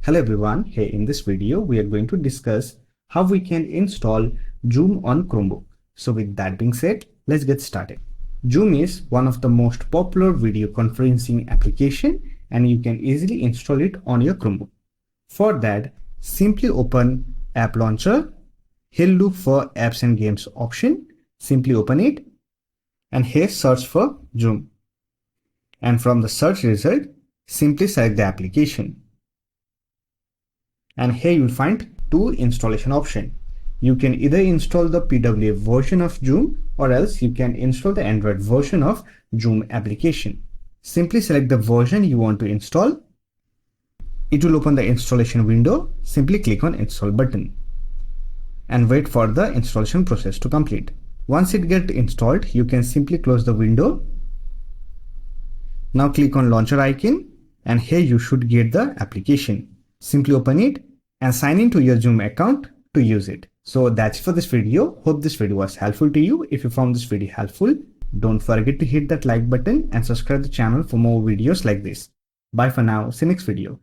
Hello everyone, here in this video we are going to discuss how we can install Zoom on Chromebook. So with that being said, let's get started. Zoom is one of the most popular video conferencing application and you can easily install it on your Chromebook. For that, simply open App Launcher. Here look for Apps and Games option. Simply open it and here search for Zoom. And from the search result, simply select the application. And here you will find two installation options. You can either install the PWA version of Zoom or else you can install the Android version of Zoom application. Simply select the version you want to install. It will open the installation window. Simply click on Install button and wait for the installation process to complete. Once it gets installed, you can simply close the window. Now click on Launcher icon and here you should get the application. Simply open it and sign into your Zoom account to use it. So that's it for this video. Hope this video was helpful to you. If you found this video helpful, don't forget to hit that like button and subscribe the channel for more videos like this. Bye for now. See you next video.